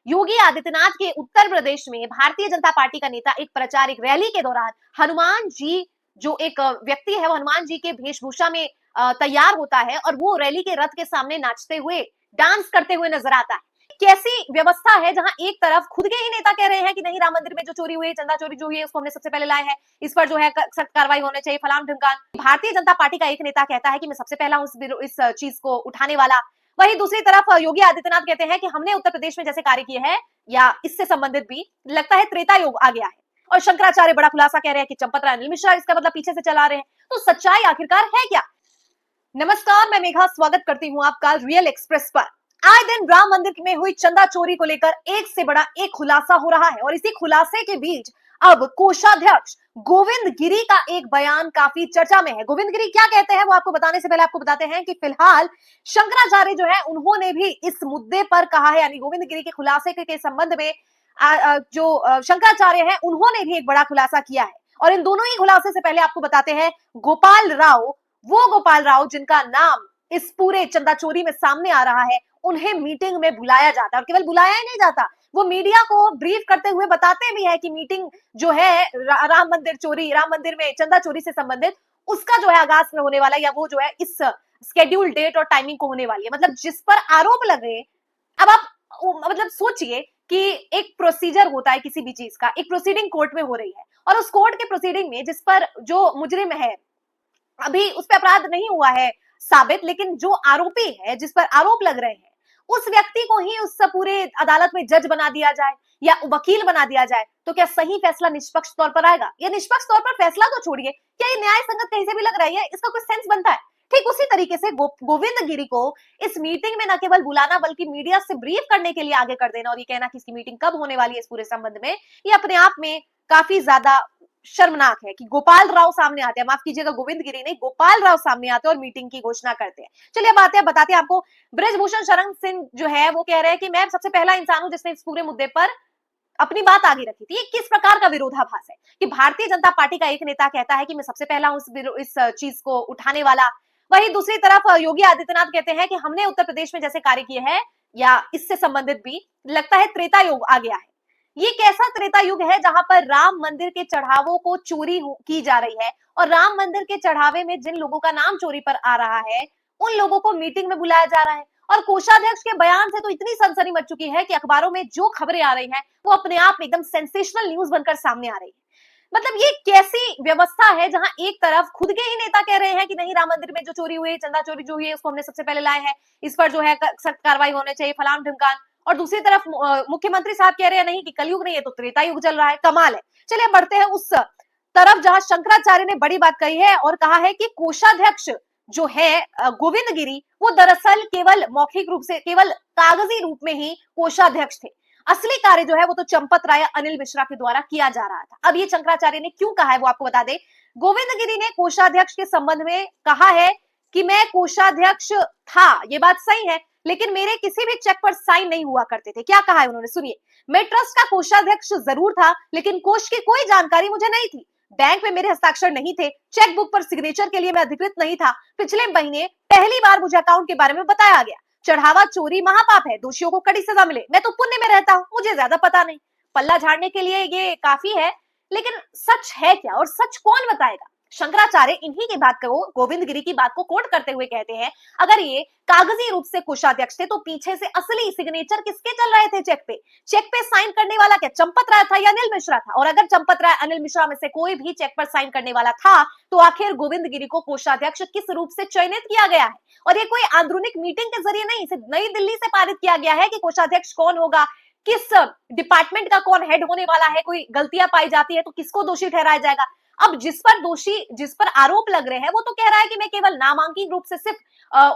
योगी आदित्यनाथ के उत्तर प्रदेश में भारतीय जनता पार्टी का नेता एक प्रचार एक रैली के दौरान हनुमान जी जो एक व्यक्ति है वो हनुमान जी के वेशभूषा में तैयार होता है और वो रैली के रथ के सामने नाचते हुए डांस करते हुए नजर आता है। कैसी व्यवस्था है जहां एक तरफ खुद के ही नेता कह रहे हैं कि नहीं, राम मंदिर में जो चोरी हुई है, चंदा चोरी जो हुई है, उसको हमने सबसे पहले लाए हैं, इस पर जो है सख्त कार्रवाई होनी चाहिए, फलान ढिमकान। भारतीय जनता पार्टी का एक नेता कहता है कि मैं सबसे पहला हूं इस चीज को उठाने वाला। वहीं दूसरी तरफ योगी आदित्यनाथ कहते हैं कि हमने उत्तर प्रदेश में जैसे कार्य किए हैं या इससे संबंधित भी लगता है त्रेता युग आ गया है। और शंकराचार्य बड़ा खुलासा कह रहे हैं कि चंपत राय अनिल मिश्रा इसका मतलब पीछे से चला रहे हैं। तो सच्चाई आखिरकार है क्या? नमस्कार, मैं मेघा स्वागत करती हूँ आपका रियल एक्सप्रेस पर। आए दिन राम मंदिर में हुई चंदा चोरी को लेकर एक से बड़ा एक खुलासा हो रहा है और इसी खुलासे के बीच अब कोषाध्यक्ष गोविंद गिरी का एक बयान काफी चर्चा में है। गोविंद गिरी क्या कहते हैं वो आपको बताने से पहले आपको बताते हैं कि फिलहाल शंकराचार्य जो है उन्होंने भी इस मुद्दे पर कहा है, यानी गोविंद गिरी के खुलासे के संबंध में जो शंकराचार्य है उन्होंने भी एक बड़ा खुलासा किया है। और इन दोनों ही खुलासे से पहले आपको बताते हैं गोपाल राव, वो गोपाल राव जिनका नाम इस पूरे चंदा चोरी में सामने आ रहा है, उन्हें मीटिंग में बुलाया जाता है और केवल बुलाया ही नहीं जाता, वो मीडिया को ब्रीफ करते हुए बताते भी है कि मीटिंग जो है राम मंदिर चोरी, राम मंदिर में चंदा चोरी से संबंधित उसका जो है आगाज में होने वाला है या वो जो है इस स्केड्यूल डेट और टाइमिंग को होने वाली है। मतलब जिस पर आरोप लगे, अब आप मतलब सोचिए कि एक प्रोसीजर होता है किसी भी चीज का, एक प्रोसीडिंग कोर्ट में हो रही है और उस कोर्ट के प्रोसीडिंग में जिस पर जो मुजरिम है, अभी उस पर अपराध नहीं हुआ है साबित, लेकिन जो आरोपी है जिस पर आरोप लग रहे हैं उस व्यक्ति को ही उस पूरे अदालत में जज बना दिया जाए या वकील बना दिया जाए, तो क्या सही फैसला निष्पक्ष तौर पर आएगा? या निष्पक्ष तौर पर फैसला तो छोड़िए, क्या ये न्याय संगत कहीं से भी लग रही है? इसका कोई सेंस बनता है? ठीक उसी तरीके से गोविंद गिरी को इस मीटिंग में न केवल बुलाना बल्कि मीडिया से ब्रीफ करने के लिए आगे कर देना और ये कहना कि इसकी मीटिंग कब होने वाली है इस पूरे संबंध में, ये अपने आप में काफी ज्यादा शर्मनाक है कि गोपाल राव सामने आते हैं, माफ कीजिएगा गोविंद गिरी नहीं, गोपाल राव सामने आते हैं और मीटिंग की घोषणा करते हैं। चलिए अब आते हैं, बताते हैं आपको। ब्रजभूषण शरण सिंह जो है वो कह रहे हैं कि मैं सबसे पहला इंसान हूं जिसने इस पूरे मुद्दे पर अपनी बात आगे रखी थी। ये किस प्रकार का विरोधाभास है कि भारतीय जनता पार्टी का एक नेता कहता है कि मैं सबसे पहला हूं इस चीज को उठाने वाला, वहीं दूसरी तरफ योगी आदित्यनाथ कहते हैं कि हमने उत्तर प्रदेश में जैसे कार्य किए हैं या इससे संबंधित भी लगता है त्रेता युग आ गया है। ये कैसा त्रेता युग है जहां पर राम मंदिर के चढ़ावों को चोरी की जा रही है और राम मंदिर के चढ़ावे में जिन लोगों का नाम चोरी पर आ रहा है उन लोगों को मीटिंग में बुलाया जा रहा है। और कोषाध्यक्ष के बयान से तो इतनी सनसनी मच चुकी है कि अखबारों में जो खबरें आ रही हैं वो अपने आप में एकदम सेंसेशनल न्यूज बनकर सामने आ रही है। मतलब ये कैसी व्यवस्था है जहां एक तरफ खुद के ही नेता कह रहे हैं कि नहीं, राम मंदिर में जो चोरी हुई है, चंदा चोरी जो हुई है, उसको हमने सबसे पहले लाए हैं, इस पर जो है सख्त कार्रवाई होनी चाहिए, फलान ढिमकान। और दूसरी तरफ मुख्यमंत्री साहब कह रहे हैं नहीं कि कलयुग नहीं है तो त्रेता युग चल रहा है। कमाल है। चलिए बढ़ते हैं उस तरफ जहां शंकराचार्य ने बड़ी बात कही है और कहा है कि कोषाध्यक्ष जो है गोविंद गिरी वो दरअसल केवल मौखिक रूप से, केवल कागजी रूप में ही कोषाध्यक्ष थे। असली कार्य जो है वो तो चंपत राय अनिल मिश्रा के द्वारा किया जा रहा था। अब ये शंकराचार्य ने क्यों कहा है वो आपको बता दें। गोविंद गिरी ने कोषाध्यक्ष के संबंध में कहा है कि मैं कोषाध्यक्ष था, ये बात सही है, लेकिन मेरे किसी भी चेक पर साइन नहीं हुआ करते थे। क्या कहा है उन्होंने, सुनिए। मैं ट्रस्ट का कोषाध्यक्ष जरूर था लेकिन कोष की कोई जानकारी मुझे नहीं थी, बैंक में मेरे हस्ताक्षर नहीं थे, चेकबुक पर सिग्नेचर के लिए मैं अधिकृत नहीं था। पिछले महीने पहली बार मुझे अकाउंट के बारे में बताया गया। चढ़ावा चोरी महापाप है, दोषियों को कड़ी सजा मिले, मैं तो पुण्य में रहता हूं, मुझे ज्यादा पता नहीं। पल्ला झाड़ने के लिए ये काफी है, लेकिन सच है क्या और सच कौन बताएगा? शंकराचार्य इन्हीं की बात को, गोविंद गिरी की बात को कोट करते हुए कहते हैं अगर ये कागजी रूप से कोषाध्यक्ष थे तो पीछे से असली सिग्नेचर किसके चल रहे थे चेक पे? चेक पे साइन करने वाला क्या चंपत राय था या अनिल मिश्रा था? और अगर चंपत राय अनिल मिश्रा में से कोई भी चेक पर साइन करने वाला था तो आखिर गोविंद गिरी को कोषाध्यक्ष किस रूप से चयनित किया गया है? और ये कोई आंदरिक मीटिंग के जरिए नहीं, इसे नई दिल्ली से पारित किया गया है कि कोषाध्यक्ष कौन होगा, किस डिपार्टमेंट का कौन हेड होने वाला है, कोई गलतियां पाई जाती है तो किसको दोषी ठहराया जाएगा। अब जिस पर आरोप लग रहे हैं वो तो कह रहा है कि मैं केवल नामांकित रूप से सिर्फ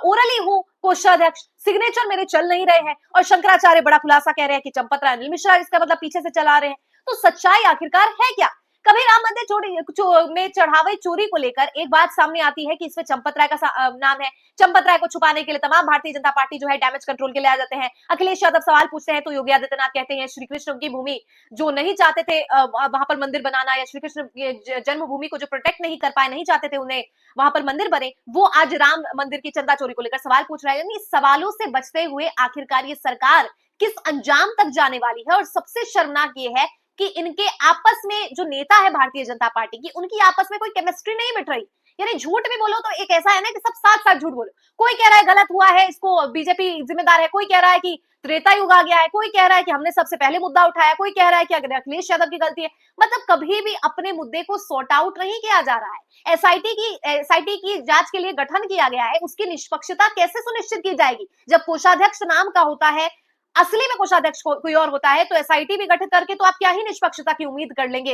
ओरली हूं कोषाध्यक्ष, सिग्नेचर मेरे चल नहीं रहे हैं। और शंकराचार्य बड़ा खुलासा कह रहे हैं कि चंपत राय अनिल मिश्रा इसका मतलब पीछे से चला रहे हैं। तो सच्चाई आखिरकार है क्या? कभी राम मंदिर में चढ़ावे चोरी को लेकर एक बात सामने आती है कि इसमें चंपत राय का नाम है। चंपत राय को छुपाने के लिए तमाम भारतीय जनता पार्टी जो है डैमेज कंट्रोल के लिए आ जाते हैं। अखिलेश यादव सवाल पूछते हैं तो योगी आदित्यनाथ कहते हैं श्री कृष्ण की भूमि जो नहीं चाहते थे वहां पर मंदिर बनाना, या श्री कृष्ण जन्मभूमि को जो प्रोटेक्ट नहीं कर पाए, नहीं चाहते थे उन्हें वहां पर मंदिर बने, वो आज राम मंदिर की चंदा चोरी को लेकर सवाल पूछ रहे हैं। सवालों से बचते हुए आखिरकार ये सरकार किस अंजाम तक जाने वाली है। और सबसे शर्मनाक ये है कि इनके आपस में जो नेता है भारतीय जनता पार्टी की, उनकी आपस में कोई केमिस्ट्री नहीं बिठ रही। यानी झूठ भी बोलो तो एक ऐसा है ना कि सब साथ साथ झूठ बोलो। कोई कह रहा है गलत हुआ है, इसको बीजेपी जिम्मेदार है, कोई कह रहा है कि त्रेता युग आ गया है, कोई कह रहा है कि हमने सबसे पहले मुद्दा उठाया, कोई कह रहा है कि अखिलेश यादव की गलती है। मतलब कभी भी अपने मुद्दे को सॉर्ट आउट नहीं किया जा रहा है। एसआईटी की जांच के लिए गठन किया गया है, उसकी निष्पक्षता कैसे सुनिश्चित की जाएगी जब कोषाध्यक्ष नाम का होता है, असली में कोषाध्यक्ष कोई और होता है। तो एसआईटी भी गठित करके तो आप क्या ही निष्पक्षता की उम्मीद कर लेंगे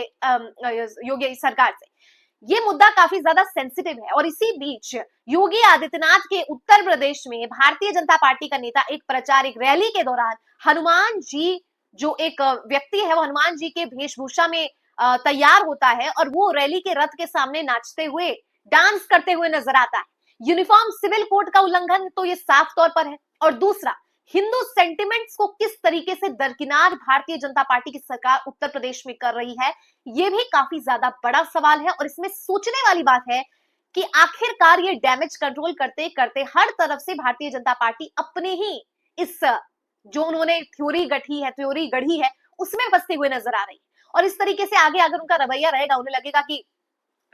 योगी सरकार से। ये मुद्दा काफी ज्यादा सेंसिटिव है। और इसी बीच योगी आदित्यनाथ के उत्तर प्रदेश में भारतीय जनता पार्टी का नेता एक प्रचार, एक रैली के दौरान हनुमान जी, जो एक व्यक्ति है, वो हनुमान जी के वेशभूषा में तैयार होता है और वो रैली के रथ के सामने नाचते हुए, डांस करते हुए नजर आता है। यूनिफॉर्म सिविल कोड का उल्लंघन तो ये साफ तौर पर है। और दूसरा, हिंदू सेंटिमेंट्स को किस तरीके से दरकिनार भारतीय जनता पार्टी की सरकार उत्तर प्रदेश में कर रही है, ये भी काफी ज्यादा बड़ा सवाल है। और इसमें सोचने वाली बात है कि आखिरकार ये डैमेज कंट्रोल करते करते हर तरफ से भारतीय जनता पार्टी अपने ही इस जो उन्होंने थ्योरी गढ़ी है उसमें फंसते हुए नजर आ रही है। और इस तरीके से आगे अगर उनका रवैया रहेगा, उन्हें लगेगा कि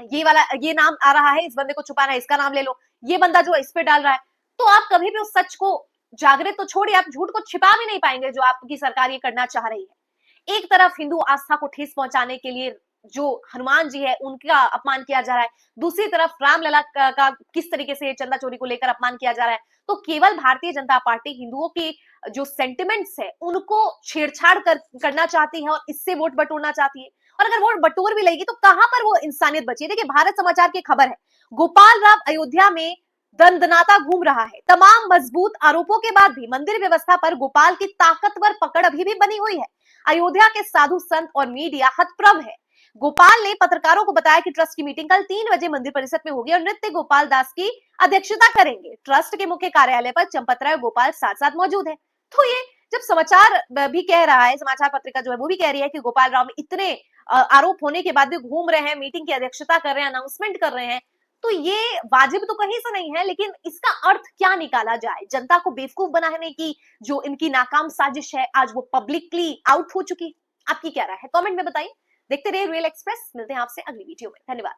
ये नाम आ रहा है, इस बंदे को छुपाना है, इसका नाम ले लो, ये बंदा जो इस पे डाल रहा है, तो आप कभी भी उस सच को जागृत तो छोड़िए, आप झूठ को छिपा भी नहीं पाएंगे जो आपकी सरकार ये करना चाह रही है। एक तरफ हिंदू आस्था को ठेस पहुंचाने के लिए जो हनुमान जी है उनका अपमान किया जा रहा है, दूसरी तरफ रामलला का किस तरीके से चंदा चोरी को लेकर अपमान किया जा रहा है। तो केवल भारतीय जनता पार्टी हिंदुओं की जो सेंटिमेंट्स है उनको छेड़छाड़ करना चाहती है और इससे वोट बटोरना चाहती है। और अगर वोट बटोर भी लेगी तो कहां पर वो इंसानियत बची है। देखिए, भारत समाचार की खबर है, गोपाल राव अयोध्या में दंदनाता घूम रहा है। तमाम मजबूत आरोपों के बाद भी मंदिर व्यवस्था पर गोपाल की ताकतवर पकड़ अभी भी बनी हुई है। अयोध्या के साधु संत और मीडिया हतप्रभ है। गोपाल ने पत्रकारों को बताया कि ट्रस्ट की मीटिंग कल 3 बजे मंदिर परिसर में होगी और नृत्य गोपाल दास की अध्यक्षता करेंगे। ट्रस्ट के मुख्य कार्यालय पर चंपत राय गोपाल साथ साथ मौजूद है। तो ये जब समाचार भी कह रहा है, समाचार पत्रिका जो है वो भी कह रही है कि गोपाल राव में इतने आरोप होने के बाद भी घूम रहे हैं, मीटिंग की अध्यक्षता कर रहे हैं, अनाउंसमेंट कर रहे हैं, तो ये वाजिब तो कहीं से नहीं है। लेकिन इसका अर्थ क्या निकाला जाए? जनता को बेवकूफ बनाने की जो इनकी नाकाम साजिश है, आज वो पब्लिकली आउट हो चुकी। आपकी क्या राय है? कमेंट में बताइए। देखते रहिए रियल एक्सप्रेस। मिलते हैं आपसे अगली वीडियो में। धन्यवाद।